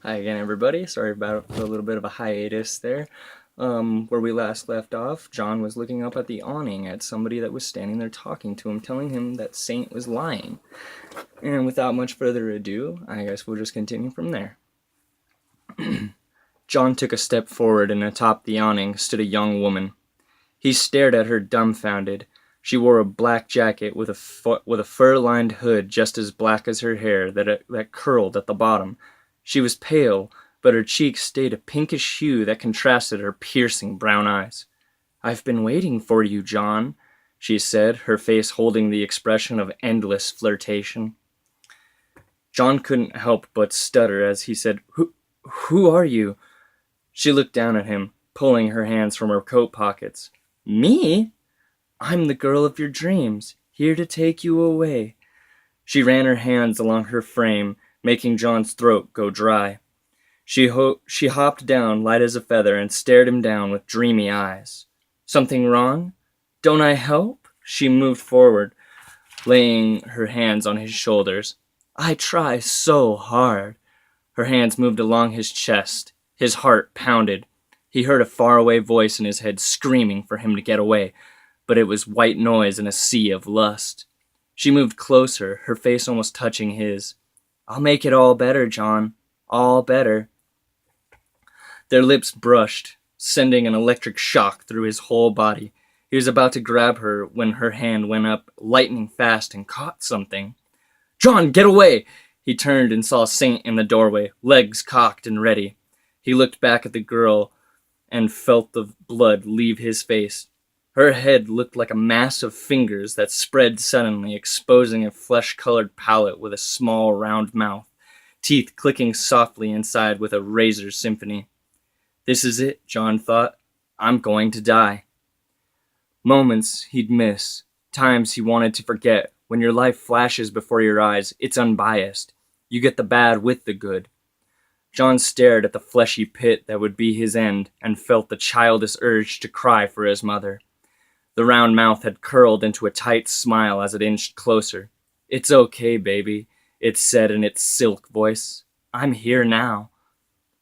Hi again, everybody. Sorry about a little bit of a hiatus there. Where we last left off, John was looking up at the awning at somebody that was standing there talking to him, telling him that Saint was lying. And without much further ado, I guess we'll just continue from there. John took a step forward, and atop the awning stood a young woman. He stared at her dumbfounded. She wore a black jacket with a fur-lined hood just as black as her hair that curled at the bottom. She was pale, but her cheeks stayed a pinkish hue that contrasted her piercing brown eyes. "I've been waiting for you, John," she said, her face holding the expression of endless flirtation. John couldn't help but stutter as he said, Who are you?" She looked down at him, pulling her hands from her coat pockets. "Me? I'm the girl of your dreams, here to take you away." She ran her hands along her frame, making John's throat go dry. She hopped down, light as a feather, and stared him down with dreamy eyes. "Something wrong? Don't I help?" She moved forward, laying her hands on his shoulders. "I try so hard." Her hands moved along his chest. His heart pounded. He heard a faraway voice in his head screaming for him to get away, but it was white noise in a sea of lust. She moved closer, her face almost touching his. "I'll make it all better, John. All better." Their lips brushed, sending an electric shock through his whole body. He was about to grab her when her hand went up, lightning fast, and caught something. "John, get away!" He turned and saw Saint in the doorway, legs cocked and ready. He looked back at the girl and felt the blood leave his face. Her head looked like a mass of fingers that spread suddenly, exposing a flesh-colored palate with a small, round mouth, teeth clicking softly inside with a razor symphony. This is it, John thought. I'm going to die. Moments he'd miss, times he wanted to forget. When your life flashes before your eyes, it's unbiased. You get the bad with the good. John stared at the fleshy pit that would be his end and felt the childish urge to cry for his mother. The round mouth had curled into a tight smile as it inched closer. "It's okay, baby," it said in its silk voice. "I'm here now."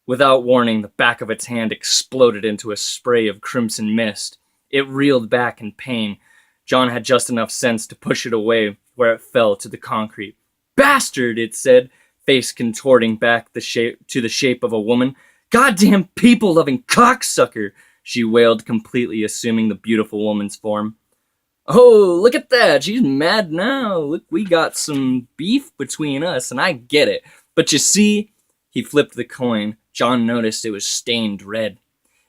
Without warning, the back of its hand exploded into a spray of crimson mist. It reeled back in pain. John had just enough sense to push it away where it fell to the concrete. "Bastard," it said, face contorting back to the shape of a woman. "Goddamn people-loving cocksucker," she wailed, completely assuming the beautiful woman's form. "Oh, look at that. She's mad now. Look, we got some beef between us, and I get it. But you see," he flipped the coin. John noticed it was stained red.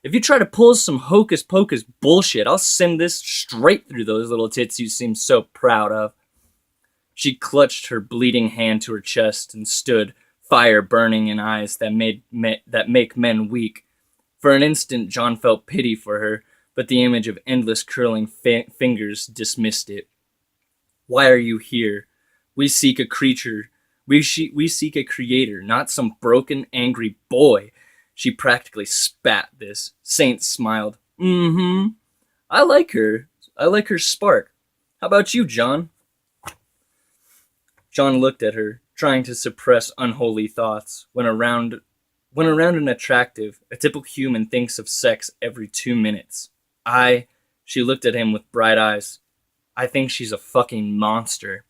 "If you try to pull some hocus-pocus bullshit, I'll send this straight through those little tits you seem so proud of." She clutched her bleeding hand to her chest and stood, fire burning in eyes that make men weak. For an instant, John felt pity for her, but the image of endless curling fingers dismissed it. "Why are you here? We seek a creature. We seek a creator, not some broken, angry boy." She practically spat this. Saint smiled. I like her. I like her spark. How about you, John?" John looked at her, trying to suppress unholy thoughts. When around an attractive, a typical human thinks of sex every 2 minutes. She looked at him with bright eyes. "I think she's a fucking monster."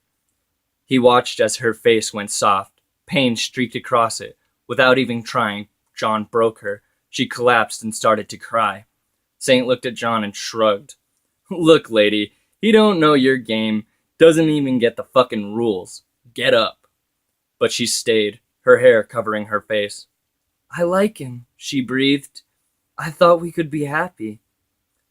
He watched as her face went soft. Pain streaked across it. Without even trying, John broke her. She collapsed and started to cry. Saint looked at John and shrugged. "Look, lady, he don't know your game. Doesn't even get the fucking rules. Get up." But she stayed, her hair covering her face. "I like him," she breathed. "I thought we could be happy."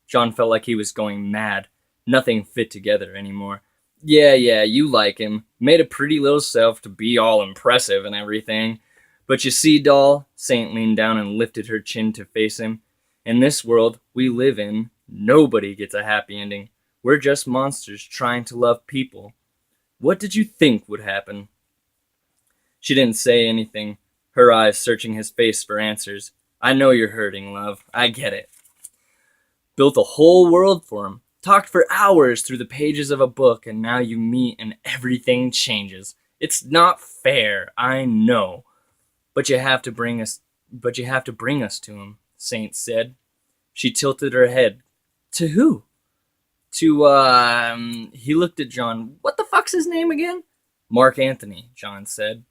John felt like he was going mad. Nothing fit together anymore. Yeah, you like him. Made a pretty little self to be all impressive and everything. But you see, doll," Saint leaned down and lifted her chin to face him, "in this world we live in, nobody gets a happy ending. We're just monsters trying to love people. What did you think would happen?" She didn't say anything, her eyes searching his face for answers. "I know you're hurting, love. I get it." Built a whole world for him. Talked for hours through the pages of a book, and now you meet and everything changes. It's not fair, I know. But you have to bring us to him, Saint said. She tilted her head. To who? He looked at John. What the fuck's his name again? Mark Anthony, John said.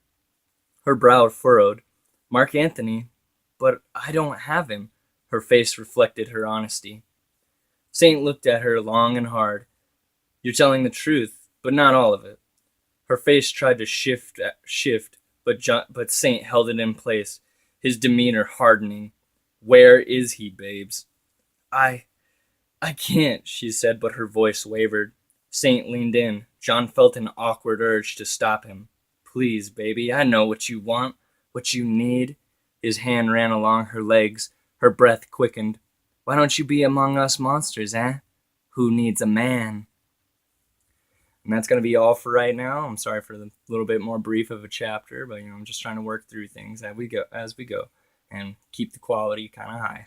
Her brow furrowed. Mark Anthony? But I don't have him. Her face reflected her honesty. Saint looked at her long and hard. You're telling the truth, but not all of it. Her face tried to shift, but Saint held it in place, his demeanor hardening. Where is he, babes? I can't, she said, but her voice wavered. Saint leaned in. John felt an awkward urge to stop him. Please, baby, I know what you want, what you need. His hand ran along her legs. Her breath quickened. Why don't you be among us monsters, eh? Who needs a man? And that's going to be all for right now. I'm sorry for the little bit more brief of a chapter, but I'm just trying to work through things as we go, and keep the quality kind of high.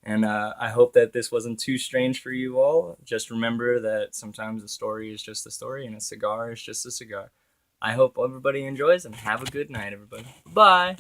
And I hope that this wasn't too strange for you all. Just remember that sometimes a story is just a story, and a cigar is just a cigar. I hope everybody enjoys, and have a good night, everybody. Bye.